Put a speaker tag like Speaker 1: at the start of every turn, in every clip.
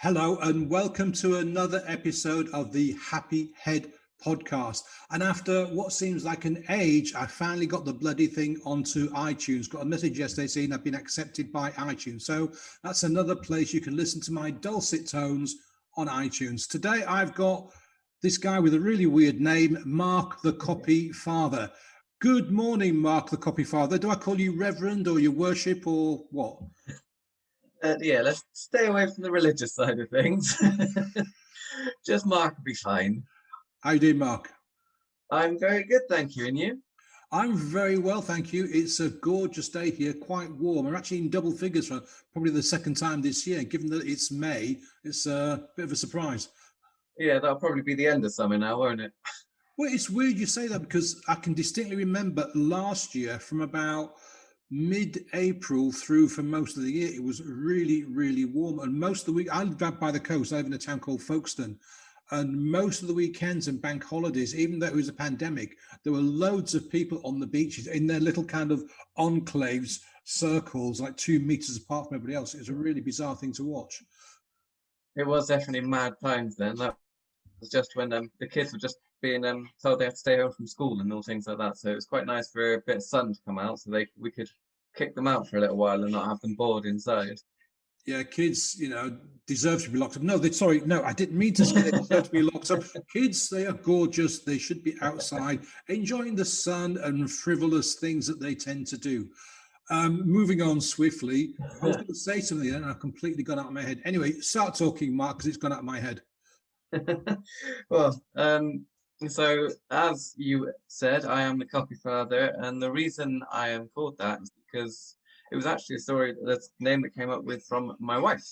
Speaker 1: Hello and welcome to another episode of the Happy Head podcast. And after what seems like an age, I finally got the bloody thing onto iTunes. Got a message yesterday saying I've been accepted by iTunes. So that's another place you can listen to my dulcet tones on iTunes. Today I've got this guy with a really weird name, Mark the Copy Father. Good morning, Mark the Copy Father. Do I call you Reverend or your worship or what?
Speaker 2: Yeah, let's stay away from the religious side of things. Just Mark will be fine.
Speaker 1: How you doing, Mark?
Speaker 2: I'm very good, thank you. And you?
Speaker 1: I'm very well, thank you. It's a gorgeous day here, quite warm. We're actually in double figures for probably the second time this year. Given that it's May, it's a bit of a surprise.
Speaker 2: Yeah, that'll probably be the end of summer now, won't it?
Speaker 1: Well, it's weird you say that because I can distinctly remember last year from about mid-April through for most of the year, it was really, really warm. And most of the week, I live out by the coast. I live in a town called Folkestone. And most of the weekends and bank holidays, even though it was a pandemic, there were loads of people on the beaches in their little kind of enclaves, circles, like 2 meters apart from everybody else. It was a really bizarre thing to watch.
Speaker 2: It was definitely mad times then. That was just when the kids were just being told they had to stay home from school and all things like that. So it was quite nice for a bit of sun to come out, so we could kick them out for a little while and not have them bored inside.
Speaker 1: Yeah, kids, deserve to be locked up. No, I didn't mean to say they deserve to be locked up. Kids, they are gorgeous. They should be outside, enjoying the sun and frivolous things that they tend to do. Moving on swiftly, I was going to say something and I've completely gone out of my head. Anyway, start talking, Mark, because it's gone out of my head.
Speaker 2: Well, so as you said, I am the copy father, and the reason I am called that is because it was actually a story, that's the name that came up with from my wife,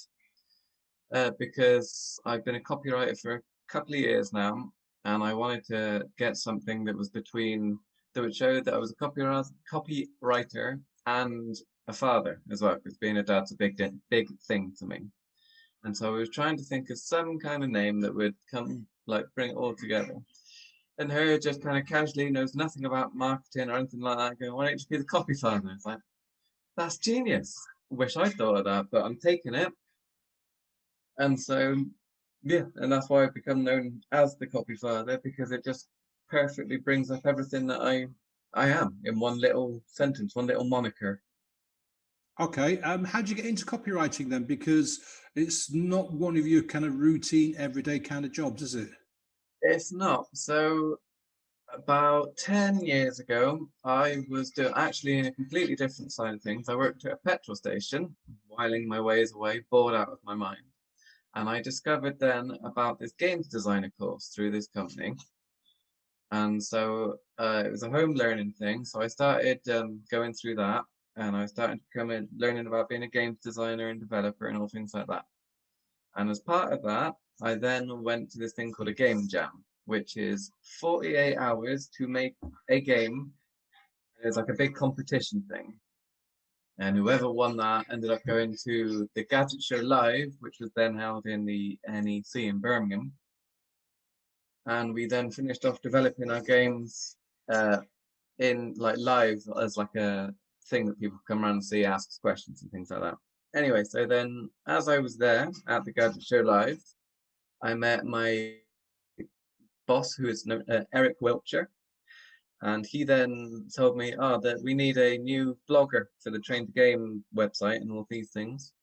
Speaker 2: because I've been a copywriter for a couple of years now, and I wanted to get something that would show that I was a copywriter and a father as well, because being a dad's a big thing to me. And so I was trying to think of some kind of name that would bring it all together. And her just kind of casually knows nothing about marketing or anything like that, going, why don't you be the copy father? It's like, that's genius. Wish I thought of that, but I'm taking it. And so, yeah, and that's why I've become known as the copy father, because it just perfectly brings up everything that I am in one little sentence, one little moniker.
Speaker 1: Okay. How did you get into copywriting then? Because it's not one of your kind of routine, everyday kind of jobs, is it?
Speaker 2: It's not. So about 10 years ago, I was actually in a completely different side of things. I worked at a petrol station, whiling my ways away, bored out of my mind. And I discovered then about this games designer course through this company. And so it was a home learning thing. So I started going through that, and I started learning about being a games designer and developer and all things like that. And as part of that, I then went to this thing called a game jam, which is 48 hours to make a game. It's like a big competition thing. And whoever won that ended up going to the Gadget Show Live, which was then held in the NEC in Birmingham. And we then finished off developing our games in live as like a thing that people come around and see, ask questions and things like that. Anyway, so then as I was there at the Gadget Show Live, I met my boss, who is Eric Wiltshire, and he then told me, that we need a new blogger for the Train to Game website and all these things.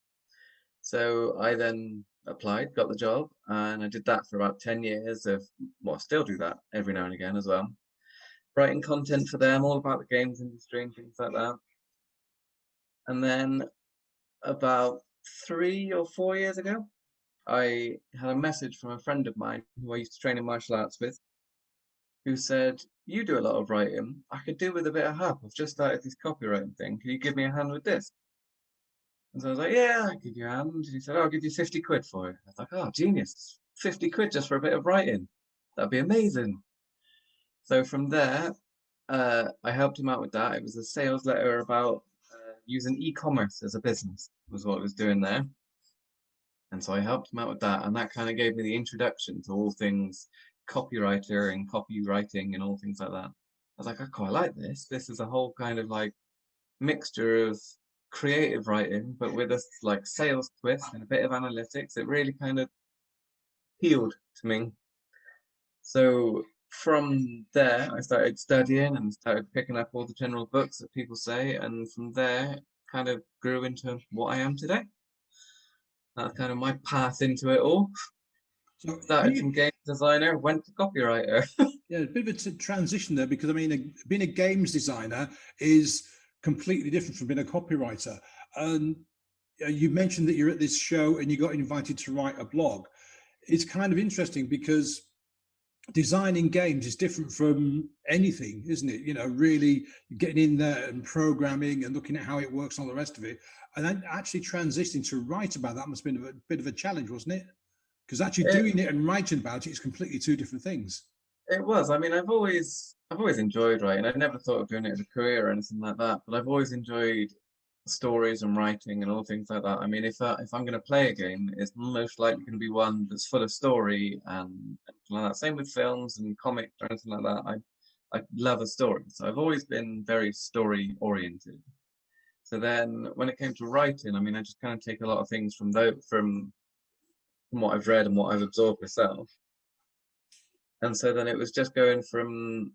Speaker 2: So I then applied, got the job, and I did that for about 10 years I still do that every now and again as well. Writing content for them, all about the games industry and things like that. And then about 3 or 4 years ago, I had a message from a friend of mine who I used to train in martial arts with, who said, you do a lot of writing. I could do with a bit of help. I've just started this copywriting thing. Can you give me a hand with this? And so I was like, yeah, I'll give you a hand. And he said, I'll give you 50 quid for it. I was like, oh, genius. 50 quid just for a bit of writing. That'd be amazing. So from there, I helped him out with that. It was a sales letter about using e-commerce as a business, was what I was doing there. And so I helped him out with that. And that kind of gave me the introduction to all things copywriter and copywriting and all things like that. I was like, I quite like this. This is a whole kind of like mixture of creative writing, but with a like sales twist and a bit of analytics. It really kind of appealed to me. So from there, I started studying and started picking up all the general books that people say, and from there, kind of grew into what I am today. That's kind of my path into it all.
Speaker 1: So
Speaker 2: Started from game designer, went to copywriter.
Speaker 1: yeah, a bit of a transition there, because I mean, being a games designer is completely different from being a copywriter. And you mentioned that you're at this show and you got invited to write a blog. It's kind of interesting because designing games is different from anything, isn't it? You know, really getting in there and programming and looking at how it works and all the rest of it. And then actually transitioning to write about that must have been a bit of a challenge, wasn't it? Because actually doing it and writing about it is completely two different things.
Speaker 2: It was. I mean, I've always enjoyed writing. I never thought of doing it as a career or anything like that, but I've always enjoyed stories and writing and all things like that. I mean, if I'm going to play a game, it's most likely going to be one that's full of story and like that. Same with films and comics or anything like that. I love a story, so I've always been very story oriented. So then, when it came to writing, I mean, I just kind of take a lot of things from what I've read and what I've absorbed myself. And so then it was just going from,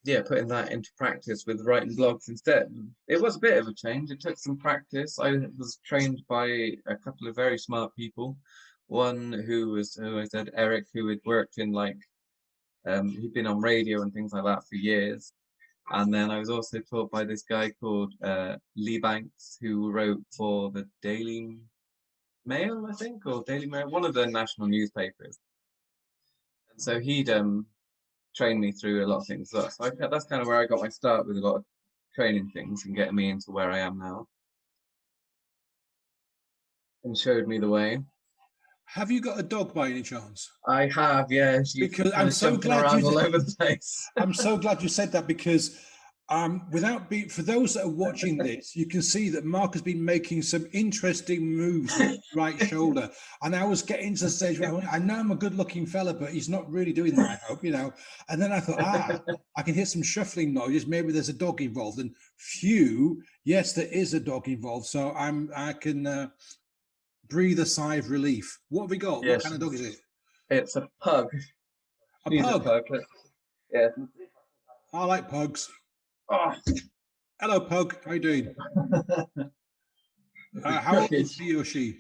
Speaker 2: yeah, putting that into practice with writing blogs instead. It was a bit of a change. It took some practice. I was trained by a couple of very smart people. One who I said, Eric, who had worked in he'd been on radio and things like that for years. And then I was also taught by this guy called Lee Banks, who wrote for the Daily Mail, I think, or Daily Mail, one of the national newspapers. And so he'd trained me through a lot of things. So that's kind of where I got my start with a lot of training things and getting me into where I am now. And showed me the way.
Speaker 1: Have you got a dog by any chance?
Speaker 2: I have, yeah. She's
Speaker 1: Because
Speaker 2: kind of jumping around all over the place.
Speaker 1: I'm so glad you said that, because for those that are watching this, you can see that Mark has been making some interesting moves with his right shoulder. And I was getting to the stage where I know I'm a good looking fella, but he's not really doing that, I hope, you know. And then I thought, I can hear some shuffling noises. Maybe there's a dog involved. And yes, there is a dog involved. So I can breathe a sigh of relief. What have we got? Yes. What kind of dog is it?
Speaker 2: It's a pug.
Speaker 1: She's a pug?
Speaker 2: Yeah.
Speaker 1: I like pugs.
Speaker 2: Oh.
Speaker 1: Hello, pug. How you doing? How old is he or she?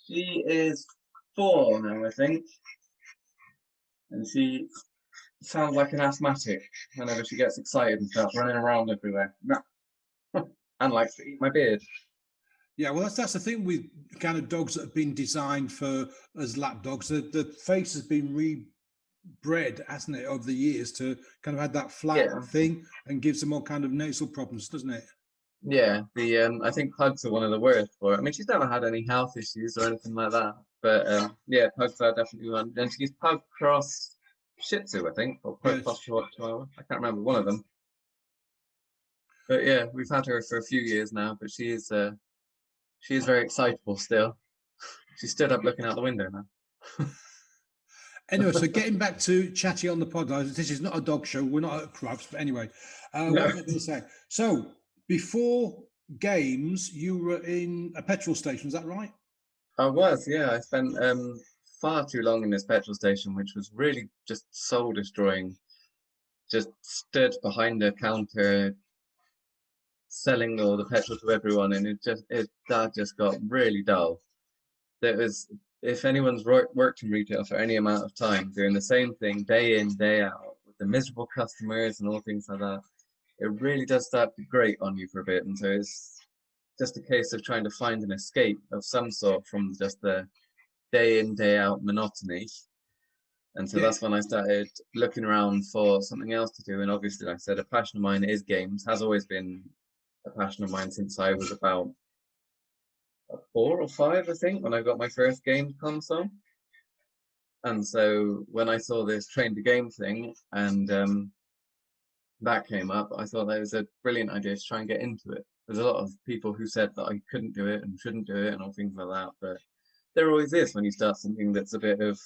Speaker 2: She is 4 now, I think. And she sounds like an asthmatic whenever she gets excited and starts running around everywhere. And likes to eat my beard.
Speaker 1: Yeah, well, that's the thing with kind of dogs that have been designed as lap dogs. The face has been rebred, hasn't it, over the years to kind of have that flat thing and gives them all kind of nasal problems, doesn't it?
Speaker 2: Yeah, I think pugs are one of the worst for it. I mean, she's never had any health issues or anything like that, but yeah, pugs are definitely one. And she's pug cross Shih Tzu, I think, or pug cross Chihuahua. I can't remember, one of them. But yeah, we've had her for a few years now, but she is very excitable still. She stood up looking out the window now.
Speaker 1: Anyway, so getting back to Chatty on the pod, this is not a dog show. We're not at Crufts, but anyway, what was I going to say? So before games, you were in a petrol station, is that right?
Speaker 2: I was, yeah. I spent far too long in this petrol station, which was really just soul destroying. Just stood behind a counter selling all the petrol to everyone, and that just got really dull. There was, if anyone's worked in retail for any amount of time, doing the same thing day in, day out, with the miserable customers and all things like that, it really does start to grate on you for a bit. And so it's just a case of trying to find an escape of some sort from just the day in, day out monotony. And so that's when I started looking around for something else to do. And obviously, like I said, a passion of mine is games, has always been a passion of mine since I was about 4 or 5, I think, when I got my first game console. And so when I saw this train to game thing and that came up, I thought that was a brilliant idea to try and get into it. There's a lot of people who said that I couldn't do it and shouldn't do it and all things like that, but there always is when you start something that's a bit of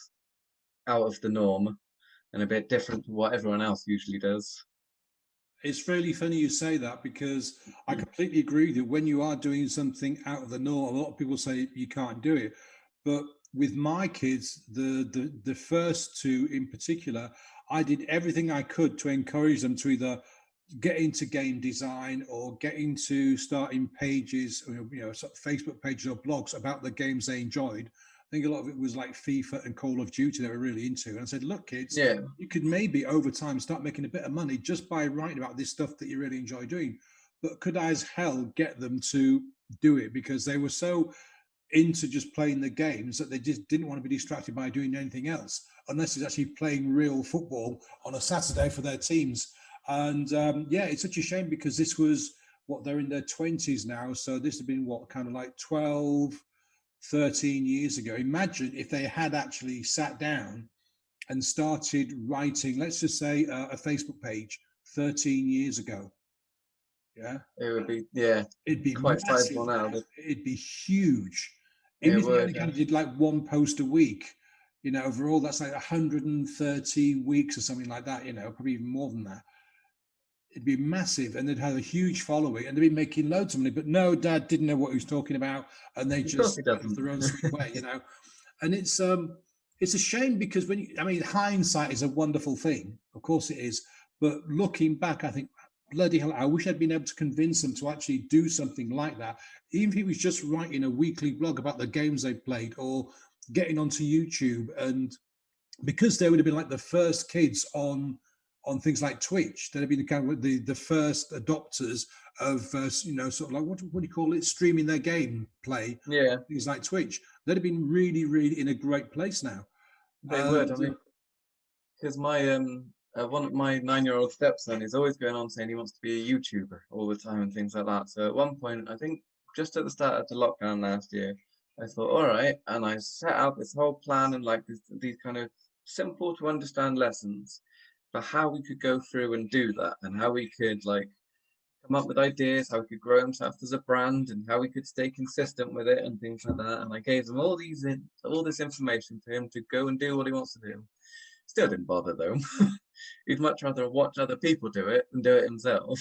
Speaker 2: out of the norm and a bit different to what everyone else usually does.
Speaker 1: It's really funny you say that, because I completely agree with you. When you are doing something out of the norm, a lot of people say you can't do it. But with my kids, the first two in particular, I did everything I could to encourage them to either get into game design or get into starting pages, sort of Facebook pages or blogs about the games they enjoyed. I think a lot of it was like FIFA and Call of Duty they were really into. And I said, look, kids,
Speaker 2: Yeah,
Speaker 1: you could maybe over time start making a bit of money just by writing about this stuff that you really enjoy doing. But could I as hell get them to do it, because they were so into just playing the games that they just didn't want to be distracted by doing anything else, unless it's actually playing real football on a Saturday for their teams. And yeah, it's such a shame, because this was what, they're in their 20s now. So this has been what, kind of like 12, 13 years ago. Imagine if they had actually sat down and started writing, let's just say a Facebook page 13 years ago. Yeah.
Speaker 2: it would be, yeah,
Speaker 1: It'd be
Speaker 2: quite
Speaker 1: massive
Speaker 2: sizable now.
Speaker 1: now. It'd be huge. Even
Speaker 2: It
Speaker 1: if they only
Speaker 2: would.
Speaker 1: kind of did like one post a week, overall, that's like 130 weeks or something like that, probably even more than that. It'd be massive, and they'd have a huge following, and they'd be making loads of money. But no, Dad didn't know what he was talking about, and they
Speaker 2: Of course
Speaker 1: just
Speaker 2: he
Speaker 1: went off
Speaker 2: doesn't.
Speaker 1: their own sweet way. And it's a shame, because hindsight is a wonderful thing, of course it is. But looking back, I think, bloody hell, I wish I'd been able to convince them to actually do something like that, even if it was just writing a weekly blog about the games they played, or getting onto YouTube. And because they would have been like the first kids on things like Twitch, they'd have been kind of the first adopters of sort of like, what do you call it, streaming their game play,
Speaker 2: Yeah,
Speaker 1: things like Twitch. They'd have been really, really in a great place now.
Speaker 2: they would. I
Speaker 1: And
Speaker 2: mean, because my one of my 9-year-old stepson is always going on saying he wants to be a YouTuber all the time and things like that. So at one point, I think just at the start of the lockdown last year, I thought, all right, and I set out this whole plan and like these kind of simple to understand lessons for how we could go through and do that, and how we could like come up with ideas, how we could grow himself as a brand, and how we could stay consistent with it and things like that. And I gave him all this information for him to go and do what he wants to do. Still didn't bother though. He'd much rather watch other people do it than do it himself.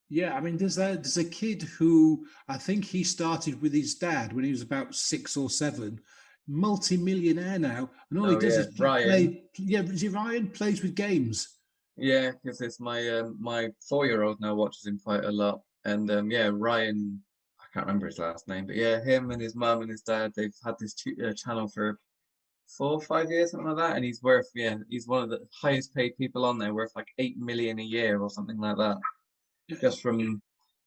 Speaker 1: yeah, I mean, there's a kid who, I think he started with his dad when he was about 6 or 7, multi-millionaire now, and all he
Speaker 2: Oh
Speaker 1: does
Speaker 2: yeah,
Speaker 1: is
Speaker 2: Ryan.
Speaker 1: play. Yeah, is it Ryan plays with games?
Speaker 2: Yeah, because it's my 4-year-old now watches him quite a lot, and yeah, Ryan. I can't remember his last name, but yeah, him and his mum and his dad, they've had this channel for 4 or 5 years, something like that, and he's one of the highest paid people on there, worth like 8 million a year or something like that, just from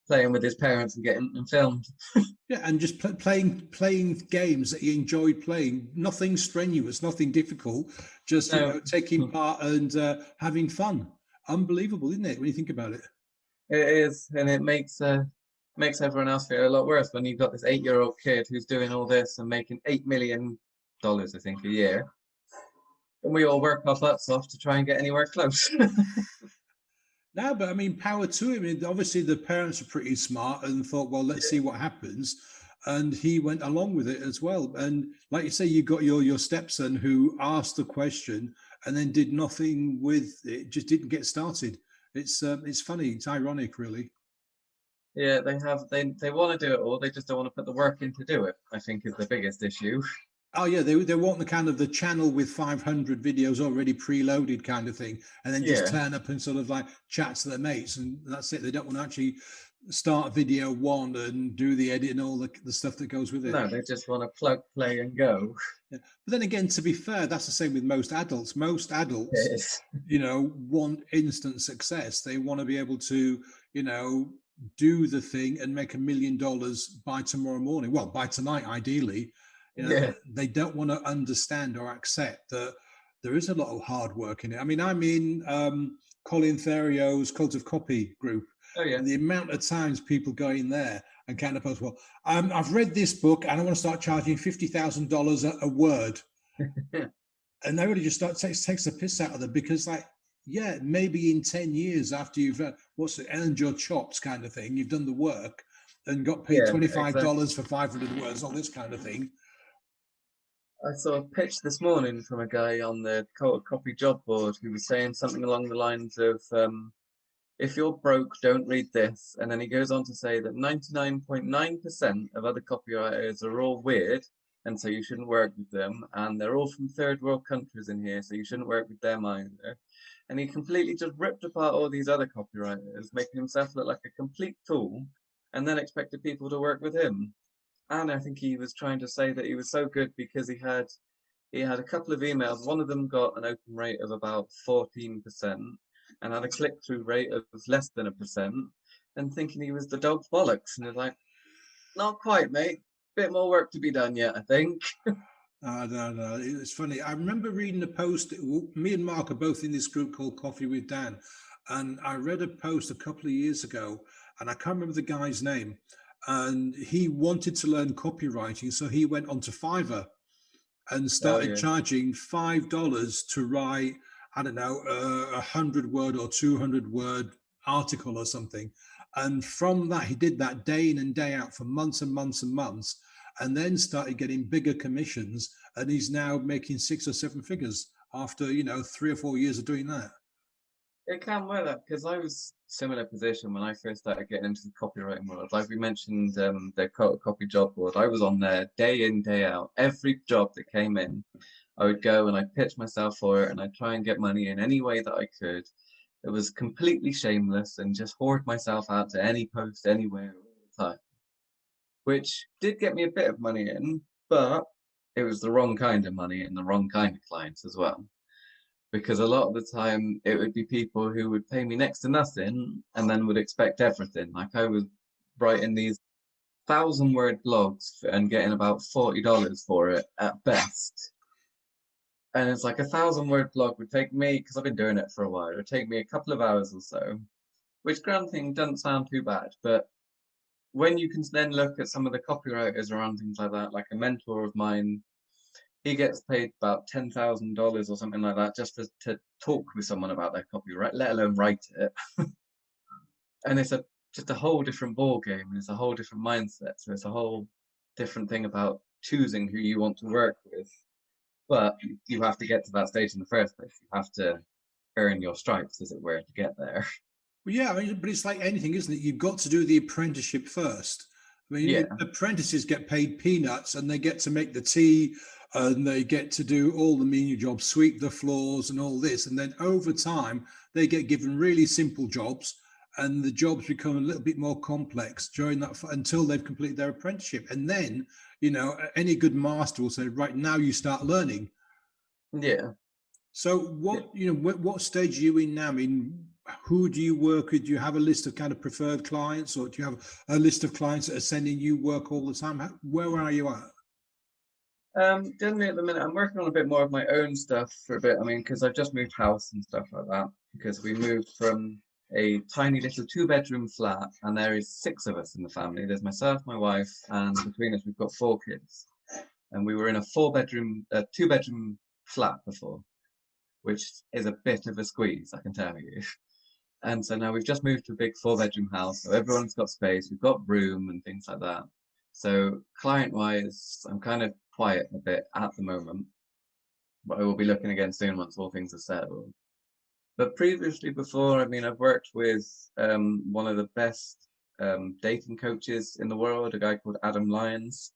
Speaker 2: playing with his parents and getting them filmed.
Speaker 1: Yeah, and just playing games that he enjoyed playing. Nothing strenuous, nothing difficult. Just
Speaker 2: No,
Speaker 1: taking part and having fun. Unbelievable, isn't it, when you think about it?
Speaker 2: it is, and it makes everyone else feel a lot worse when you've got this 8-year-old kid who's doing all this and making $8 million, I think, a year, and we all work our butts off to try and get anywhere close.
Speaker 1: No, but I mean, power to him. I mean, obviously, the parents are pretty smart and thought, well, let's see what happens. And he went along with it as well. And like you say, you got your stepson who asked the question and then did nothing with it, just didn't get started. It's funny, it's ironic, really.
Speaker 2: Yeah, they want to do it all. They just don't want to put the work in to do it, I think is the biggest issue.
Speaker 1: Oh yeah, they want the kind of the channel with 500 videos already preloaded kind of thing, and then just
Speaker 2: Yeah.
Speaker 1: turn up and sort of like chat to their mates, and that's it. They don't want to actually start video one and do the edit and all the stuff that goes with it.
Speaker 2: No, they just want to plug, play, and go.
Speaker 1: Yeah. But then again, to be fair, that's the same with most adults. Most adults,
Speaker 2: Yes.
Speaker 1: want instant success. They want to be able to, do the thing and make $1 million by tomorrow morning. Well, by tonight, ideally.
Speaker 2: Yeah.
Speaker 1: They don't want to understand or accept that there is a lot of hard work in it. I mean, I'm in Colin Therio's Cult of Copy group,
Speaker 2: Oh yeah.
Speaker 1: and the amount of times people go in there and kind of post, well, I've read this book and I want to start charging $50,000 a word. And everybody just takes the piss out of them, because like, yeah, maybe in 10 years after you've earned your chops kind of thing, you've done the work and got paid
Speaker 2: Yeah,
Speaker 1: $25
Speaker 2: exactly.
Speaker 1: for 500 words, all this kind of thing.
Speaker 2: I saw a pitch this morning from a guy on the copy job board who was saying something along the lines of if you're broke, don't read this. And then he goes on to say that 99.9% of other copywriters are all weird, and so you shouldn't work with them. And they're all from third world countries in here, so you shouldn't work with them either. And he completely just ripped apart all these other copywriters, making himself look like a complete fool, and then expected people to work with him. And I think he was trying to say that he was so good because he had a couple of emails. One of them got an open rate of about 14% and had a click-through rate of less than 1%, and thinking he was the dog's bollocks. And it's like, not quite, mate. Bit more work to be done yet, I think.
Speaker 1: No. It's funny. I remember reading a post. Me and Mark are both in this group called Coffee with Dan. And I read a post a couple of years ago, and I can't remember the guy's name. And he wanted to learn copywriting. So he went onto Fiverr and started charging $5 to write, I don't know, 100-word or 200-word article or something. And from that, he did that day in and day out for months and months and months, and then started getting bigger commissions. And he's now making 6 or 7 figures after, 3 or 4 years of doing that.
Speaker 2: It can wear that, because I was similar position when I first started getting into the copywriting world. Like we mentioned, the copy job board, I was on there day in, day out. Every job that came in, I would go and I'd pitch myself for it, and I'd try and get money in any way that I could. It was completely shameless and just hoard myself out to any post anywhere all the time, which did get me a bit of money in, but it was the wrong kind of money and the wrong kind of clients as well. Because a lot of the time it would be people who would pay me next to nothing and then would expect everything. Like I was writing these 1,000-word blogs and getting about $40 for it at best. And it's like 1,000-word blog would take me, because I've been doing it for a while, it would take me a couple of hours or so, which granting doesn't sound too bad. But when you can then look at some of the copywriters around things like that, like a mentor of mine, he gets paid about $10,000 or something like that just to talk with someone about their copyright, let alone write it. And it's just a whole different ball game. It's a whole different mindset. So it's a whole different thing about choosing who you want to work with. But you have to get to that stage in the first place. You have to earn your stripes, as it were, to get there.
Speaker 1: Well, yeah, but it's like anything, isn't it? You've got to do the apprenticeship first. I mean,
Speaker 2: Yeah.
Speaker 1: Apprentices get paid peanuts, and they get to make the tea, and they get to do all the menial jobs, sweep the floors and all this. And then over time, they get given really simple jobs, and the jobs become a little bit more complex during that until they've completed their apprenticeship. And then, any good master will say, right, now you start learning.
Speaker 2: Yeah.
Speaker 1: So what stage are you in now? I mean, who do you work with? Do you have a list of kind of preferred clients, or do you have a list of clients that are sending you work all the time? Where are you at?
Speaker 2: Generally at the minute, I'm working on a bit more of my own stuff for a bit. I mean, because I've just moved house and stuff like that, because we moved from a tiny little 2-bedroom flat, and there is 6 of us in the family. There's myself, my wife, and between us we've got 4 kids. And we were in a 2-bedroom flat before, which is a bit of a squeeze, I can tell you. And so now we've just moved to a big 4-bedroom house, so everyone's got space, we've got room and things like that. So client-wise, I'm kind of quiet a bit at the moment, but I will be looking again soon once all things are settled. But previously, before, I mean, I've worked with one of the best dating coaches in the world, a guy called Adam Lyons.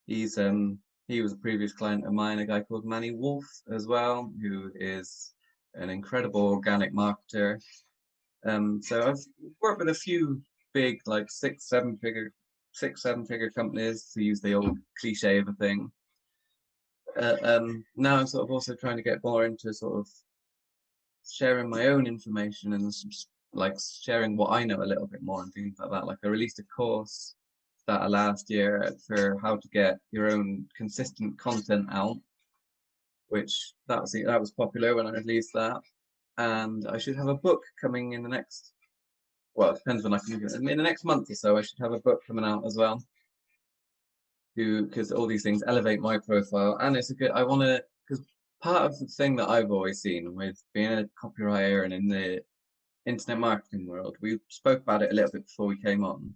Speaker 2: He was a previous client of mine, a guy called Manny Wolf as well, who is an incredible organic marketer. So I've worked with a few big, like 6-7 figure companies, to use the old cliche of a thing. Now I'm sort of also trying to get more into sort of sharing my own information and like sharing what I know a little bit more and things like that. Like I released a course that last year for how to get your own consistent content out, which that was popular when I released that. And I should have a book coming in the next, well, it depends when I can get it. In the next month or so, I should have a book coming out as well. Because all these things elevate my profile, and it's because part of the thing that I've always seen with being a copywriter and in the internet marketing world, we spoke about it a little bit before we came on,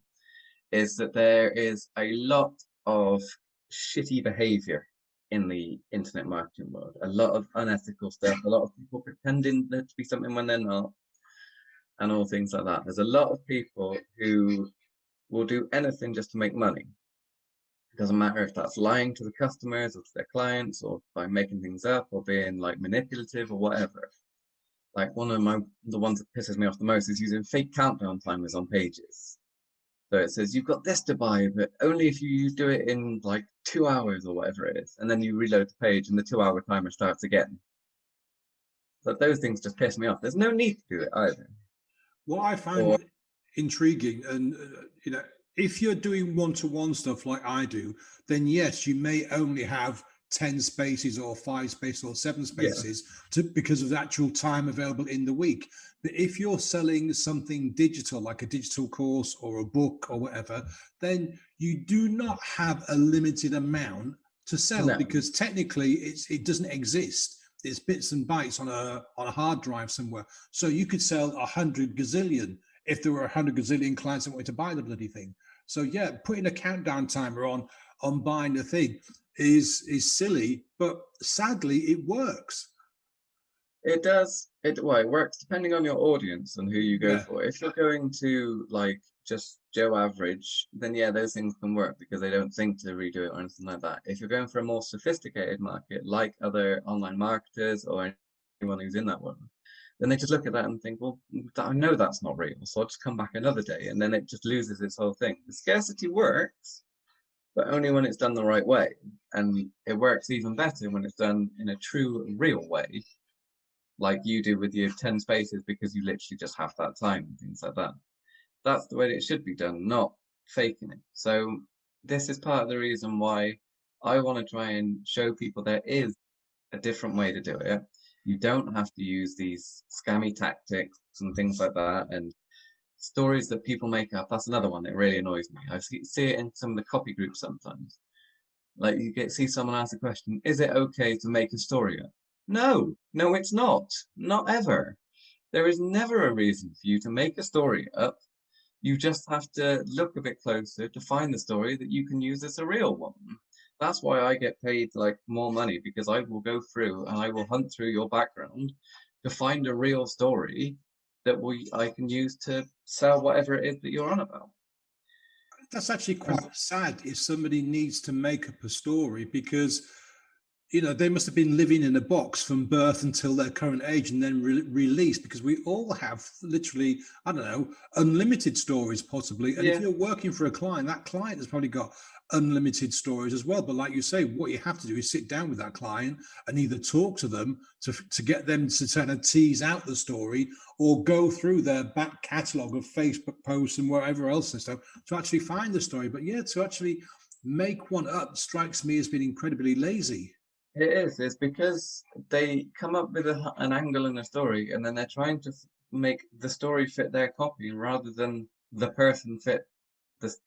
Speaker 2: is that there is a lot of shitty behavior in the internet marketing world, a lot of unethical stuff, a lot of people pretending to be something when they're not. and all things like that. There's a lot of people who will do anything just to make money. It doesn't matter if that's lying to the customers or to their clients, or by making things up, or being like manipulative or whatever. Like the ones that pisses me off the most is using fake countdown timers on pages. So it says, you've got this to buy, but only if you do it in like 2 hours or whatever it is. And then you reload the page and the 2-hour timer starts again. So those things just piss me off. There's no need to do it either.
Speaker 1: What I find intriguing, and if you're doing one-to-one stuff like I do, then yes, you may only have 10 spaces or 5 spaces or 7 spaces because of the actual time available in the week. But if you're selling something digital, like a digital course or a book or whatever, then you do not have a limited amount to sell, because technically it doesn't exist. It's bits and bytes on a hard drive somewhere. So you could sell 100 gazillion if there were 100 gazillion clients that wanted to buy the bloody thing. So yeah, putting a countdown timer on buying the thing is silly, but sadly it works.
Speaker 2: It does. It works depending on your audience and who you go for. If you're going to like just Joe Average, then yeah, those things can work because they don't think to redo it or anything like that. If you're going for a more sophisticated market, like other online marketers or anyone who's in that world, then they just look at that and think, well, I know that's not real, so I'll just come back another day, and then it just loses its whole thing. The scarcity works, but only when it's done the right way, and it works even better when it's done in a true, real way, like you do with your 10 spaces, because you literally just have that time and things like that. That's the way it should be done, not faking it. So this is part of the reason why I want to try and show people there is a different way to do it. You don't have to use these scammy tactics and things like that, and stories that people make up. That's another one that really annoys me. I see it in some of the copy groups sometimes. Like you see someone ask the question, is it okay to make a story up? No, it's not. Not ever. There is never a reason for you to make a story up. You just have to look a bit closer to find the story that you can use as a real one. That's why I get paid like more money, because I will go through and I will hunt through your background to find a real story that I can use to sell whatever it is that you're on about.
Speaker 1: That's actually quite sad if somebody needs to make up a story, because they must have been living in a box from birth until their current age and then released, because we all have literally, I don't know, unlimited stories possibly. And if you're working for a client, that client has probably got unlimited stories as well. But like you say, what you have to do is sit down with that client and either talk to them to get them to kind of tease out the story, or go through their back catalogue of Facebook posts and wherever else and stuff to actually find the story. But yeah, to actually make one up strikes me as being incredibly lazy.
Speaker 2: It is. It's because they come up with an angle in a story, and then they're trying to make the story fit their copy rather than the person fit this,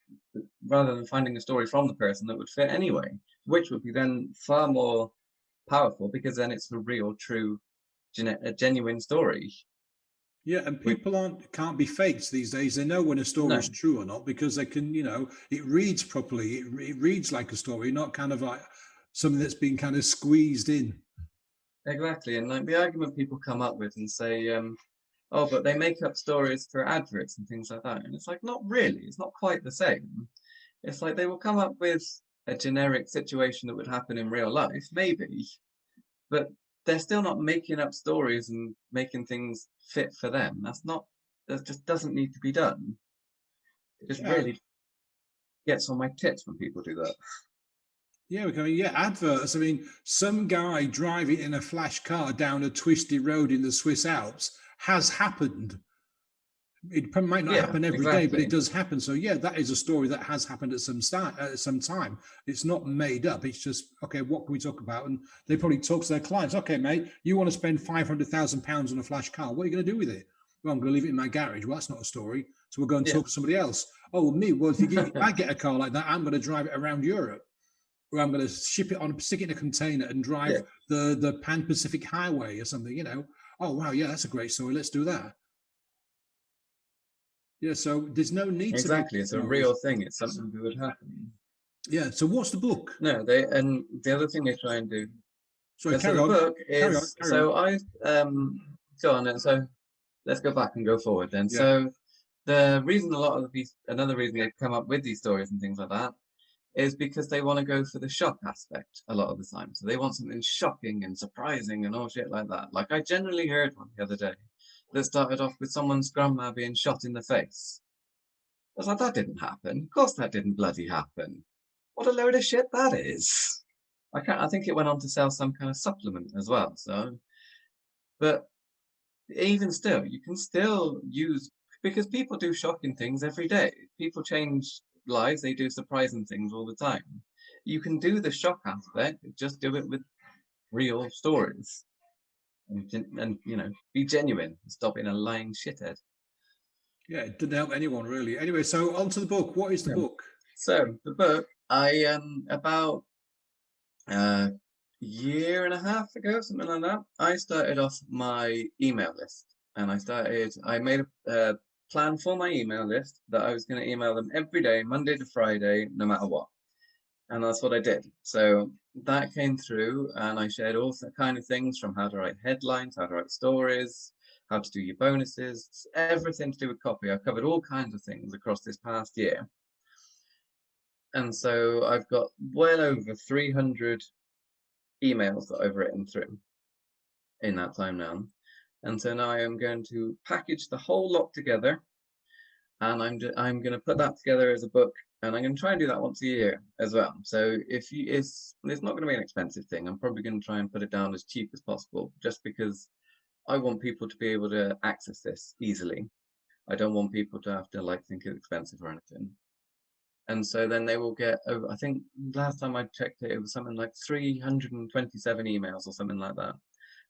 Speaker 2: rather than finding a story from the person that would fit anyway, which would be then far more powerful, because then it's a real, true, a genuine story.
Speaker 1: Yeah, and people can't be faked these days. They know when a story is true or not, because they can, it reads properly. It reads like a story, not kind of like something that's been kind of squeezed in.
Speaker 2: Exactly. And like the argument people come up with and say, oh, but they make up stories for adverts and things like that. And it's like, not really. It's not quite the same. It's like they will come up with a generic situation that would happen in real life, maybe, but they're still not making up stories and making things fit for them. That just doesn't need to be done. It just really gets on my tits when people do that.
Speaker 1: Yeah, adverts. I mean, some guy driving in a flash car down a twisty road in the Swiss Alps has happened. It might not happen every day, but it does happen. So yeah, that is a story that has happened at some time. It's not made up. It's just, okay, what can we talk about? And they probably talk to their clients. Okay, mate, you want to spend £500,000 on a flash car. What are you going to do with it? Well, I'm going to leave it in my garage. Well, that's not a story. So we'll go and talk to somebody else. Oh, well, me. Well, if I get a car like that, I'm going to drive it around Europe. Or I'm going to stick it in a container and drive the Pan-Pacific Highway or something, Oh, wow, yeah, that's a great story. Let's do that. Yeah, so there's no need to.
Speaker 2: Exactly, it's a real thing. It's something that would happen.
Speaker 1: Yeah, so what's the book?
Speaker 2: No, and the other thing they try and do.
Speaker 1: Sorry,
Speaker 2: so the book is, so I, go on, and so let's go back and go forward then.
Speaker 1: Yeah.
Speaker 2: So the reason another reason they've come up with these stories and things like that is because they want to go for the shock aspect a lot of the time. So they want something shocking and surprising and all shit like that. Like I generally heard one the other day that started off with someone's grandma being shot in the face. I was like, that didn't happen. Of course that didn't bloody happen. What a load of shit that is. I think it went on to sell some kind of supplement as well. So, but even still, you can still use, because people do shocking things every day. People change lives, they do surprising things all the time. You can do the shock aspect, just do it with real stories. And you know, be genuine. Stop being a lying shithead.
Speaker 1: Yeah, it didn't help anyone really. Anyway, so on to the book. What is the book?
Speaker 2: So the book, I about a year and a half ago, something like that, I started off my email list, and I made a plan for my email list that I was going to email them every day, Monday to Friday, no matter what. And that's what I did. So that came through, and I shared all kind of things from how to write headlines, how to write stories, how to do your bonuses, everything to do with copy. I covered all kinds of things across this past year. And so I've got well over 300 emails that I've written through in that time now. And so now I am going to package the whole lot together, and I'm going to put that together as a book, and I'm going to try and do that once a year as well. So it's not going to be an expensive thing. I'm probably going to try and put it down as cheap as possible, just because I want people to be able to access this easily. I don't want people to have to like think it's expensive or anything. And so then they will get, I think last time I checked it, it was something like 327 emails or something like that.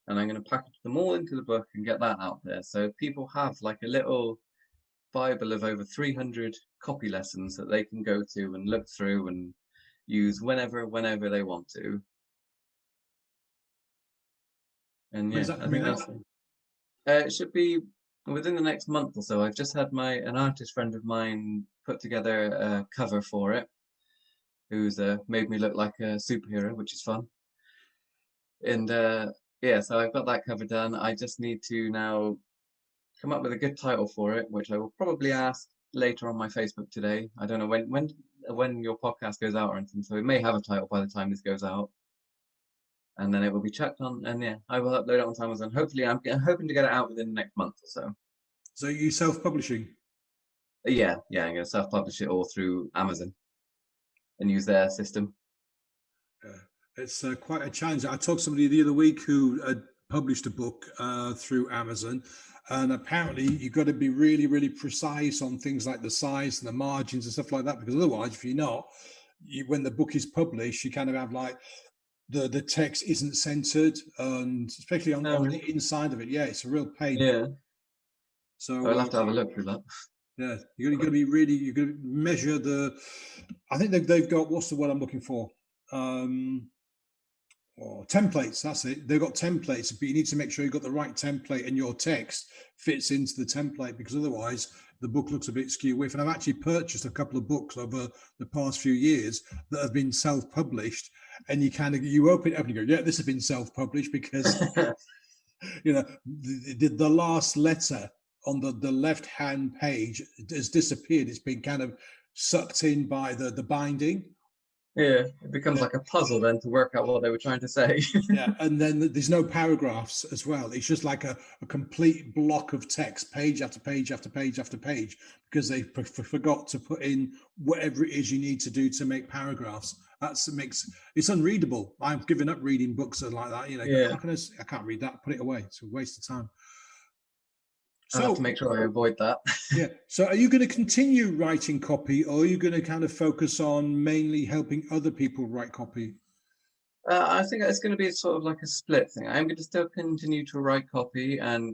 Speaker 2: And I'm going to package them all into the book and get that out there. So people have like a little Bible of over 300 copy lessons that they can go to and look through and use whenever they want to. And
Speaker 1: When's
Speaker 2: yeah,
Speaker 1: that
Speaker 2: I think
Speaker 1: coming
Speaker 2: that's
Speaker 1: out?
Speaker 2: it should be within the next month or so. I've just had an artist friend of mine put together a cover for it, who's made me look like a superhero, which is fun. And yeah, so I've got that cover done. I just need to now come up with a good title for it, which I will probably ask later on my Facebook today. I don't know when your podcast goes out or anything, so it may have a title by the time this goes out. And then it will be checked on, and yeah, I will upload it onto Amazon. Hopefully, I'm hoping to get it out within the next month or so.
Speaker 1: So you self-publishing?
Speaker 2: Yeah, I'm going to self-publish it all through Amazon and use their system.
Speaker 1: It's quite a challenge. I talked to somebody the other week who had published a book through Amazon, and apparently you've got to be really, really precise on things like the size and the margins and stuff like that, because otherwise, if you're not, when the book is published, you kind of have like the text isn't centered, and especially on the inside of it. Yeah, it's a real pain.
Speaker 2: Yeah.
Speaker 1: So
Speaker 2: I'll have to have a look through that.
Speaker 1: Yeah, you're going to be really, you're going to measure I think they've got, what's the word I'm looking for? Templates, that's it. They've got templates, but you need to make sure you've got the right template and your text fits into the template, because otherwise the book looks a bit skew-whiff. And I've actually purchased a couple of books over the past few years that have been self-published, and you open it up and you go, yeah, this has been self-published, because you know, the last letter on the left-hand page has disappeared. It's been kind of sucked in by the binding.
Speaker 2: Yeah, it becomes like a puzzle then to work out what they were trying to say.
Speaker 1: Yeah, and then there's no paragraphs as well. It's just like a complete block of text, page after page after page after page, because they forgot to put in whatever it is you need to do to make paragraphs. It's unreadable. I've given up reading books like that. You know,
Speaker 2: Yeah.
Speaker 1: I can't read that. Put it away. It's a waste of time.
Speaker 2: I'll have to make sure I avoid that.
Speaker 1: Yeah. So are you going to continue writing copy, or are you going to kind of focus on mainly helping other people write copy?
Speaker 2: I think it's going to be sort of like a split thing. I'm going to still continue to write copy, and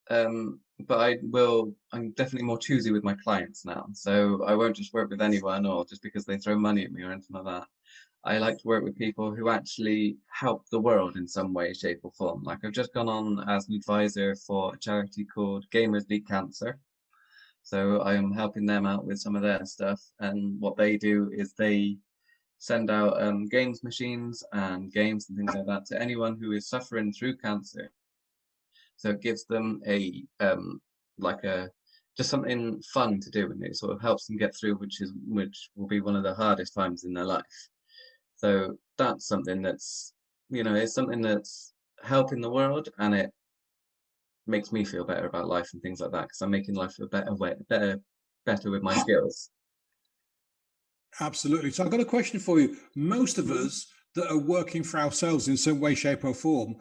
Speaker 2: but I'm definitely more choosy with my clients now. So I won't just work with anyone, or just because they throw money at me or anything like that. I like to work with people who actually help the world in some way, shape, or form. Like I've just gone on as an advisor for a charity called Gamers Beat Cancer. So I am helping them out with some of their stuff. And what they do is they send out games machines and games and things like that to anyone who is suffering through cancer. So it gives them a just something fun to do, and it sort of helps them get through, which will be one of the hardest times in their life. So that's something that's, it's something that's helping the world, and it makes me feel better about life and things like that, because I'm making life a better way, better with my skills.
Speaker 1: Absolutely. So I've got a question for you. Most of us that are working for ourselves in some way, shape, or form,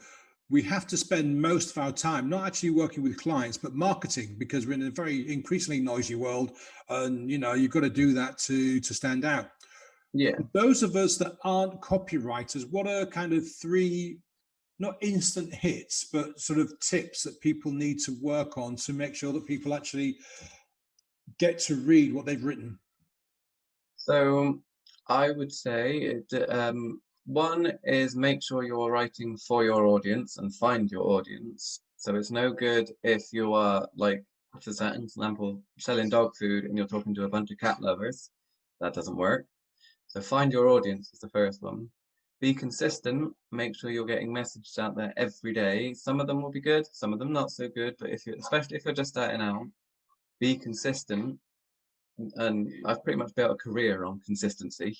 Speaker 1: we have to spend most of our time not actually working with clients, but marketing, because we're in a very increasingly noisy world, and you've got to do that to stand out.
Speaker 2: Yeah.
Speaker 1: Those of us that aren't copywriters, what are kind of 3, not instant hits, but sort of tips that people need to work on to make sure that people actually get to read what they've written?
Speaker 2: So I would say one is make sure you're writing for your audience and find your audience. So it's no good if you are, like, for example, selling dog food and you're talking to a bunch of cat lovers. That doesn't work. So find your audience is the first one. Be consistent. Make sure you're getting messages out there every day. Some of them will be good, some of them not so good. But especially if you're just starting out, be consistent. And I've pretty much built a career on consistency.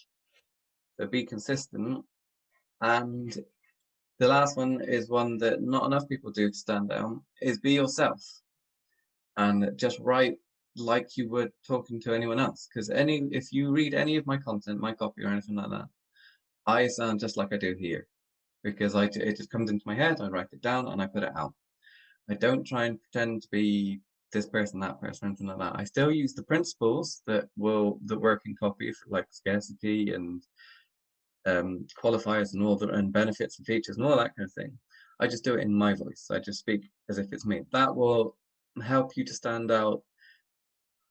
Speaker 2: So be consistent. And the last one is one that not enough people do to stand out, is be yourself. And just write like you would talking to anyone else. Because if you read any of my content, my copy or anything like that, I sound just like I do here. Because it just comes into my head, I write it down, and I put it out. I don't try and pretend to be this person, that person, anything like that. I still use the principles that work in copy, for like scarcity and qualifiers and and benefits and features and all that kind of thing. I just do it in my voice. I just speak as if it's me. That will help you to stand out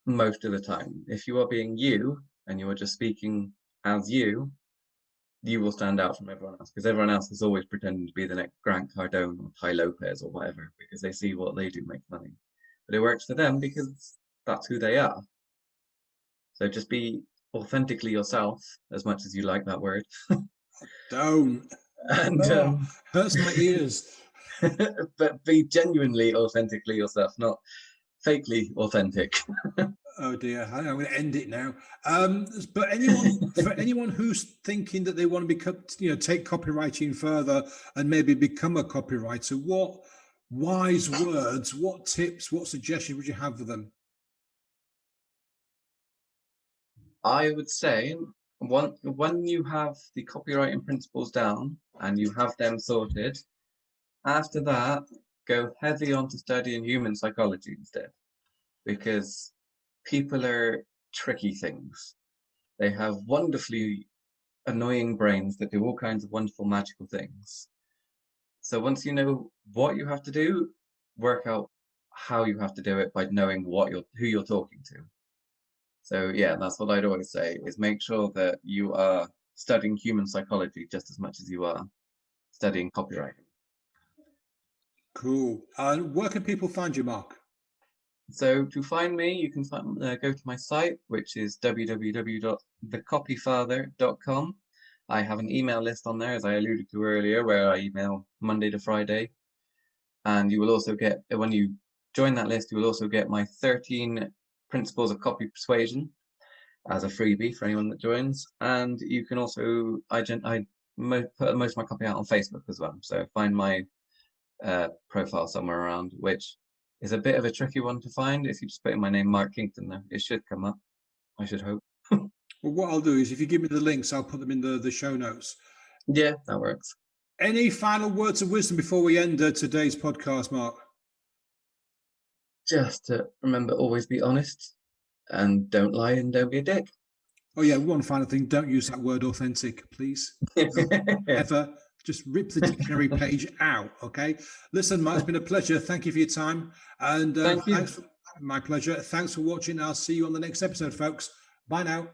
Speaker 2: most of the time. If you are being you and you are just speaking as you will stand out from everyone else, because everyone else is always pretending to be the next Grant Cardone or Ty Lopez or whatever, because they see what they do make money. But it works for them because that's who they are. So just be authentically yourself, as much as you like that word.
Speaker 1: Don't.
Speaker 2: And
Speaker 1: hurts my ears.
Speaker 2: But be genuinely authentically yourself, not fakely authentic.
Speaker 1: Oh dear, I'm going to end it now. But for anyone who's thinking that they want to become, take copywriting further and maybe become a copywriter, what wise words, what tips, what suggestions would you have for them?
Speaker 2: I would say when you have the copywriting principles down and you have them sorted, after that, go heavy onto studying human psychology instead, because people are tricky things. They have wonderfully annoying brains that do all kinds of wonderful magical things. So once you know what you have to do, work out how you have to do it by knowing who you're talking to. So yeah, that's what I'd always say, is make sure that you are studying human psychology just as much as you are studying copywriting.
Speaker 1: Cool. Where can people find you, Mark?
Speaker 2: So to find me, you can go to my site, which is www.thecopyfather.com. I have an email list on there, as I alluded to earlier, where I email Monday to Friday. And you will also get, when you join that list, you will also get my 13 Principles of Copy Persuasion as a freebie for anyone that joins. And you can also, I put most of my copy out on Facebook as well. So find my profile somewhere around, which is a bit of a tricky one to find. If you just put in my name, Mark Kington, there, it should come up, I should hope.
Speaker 1: Well, what I'll do is, if you give me the links, I'll put them in the show notes.
Speaker 2: Yeah, that works.
Speaker 1: Any final words of wisdom before we end today's podcast, Mark?
Speaker 2: Just to remember, always be honest, and don't lie, and don't be a dick.
Speaker 1: Oh yeah, one final thing, don't use that word authentic, please. Ever. Just rip the dictionary page out, okay? Listen, Mark, it's been a pleasure. Thank you for your time. And
Speaker 2: Thank you.
Speaker 1: My pleasure. Thanks for watching. I'll see you on the next episode, folks. Bye now.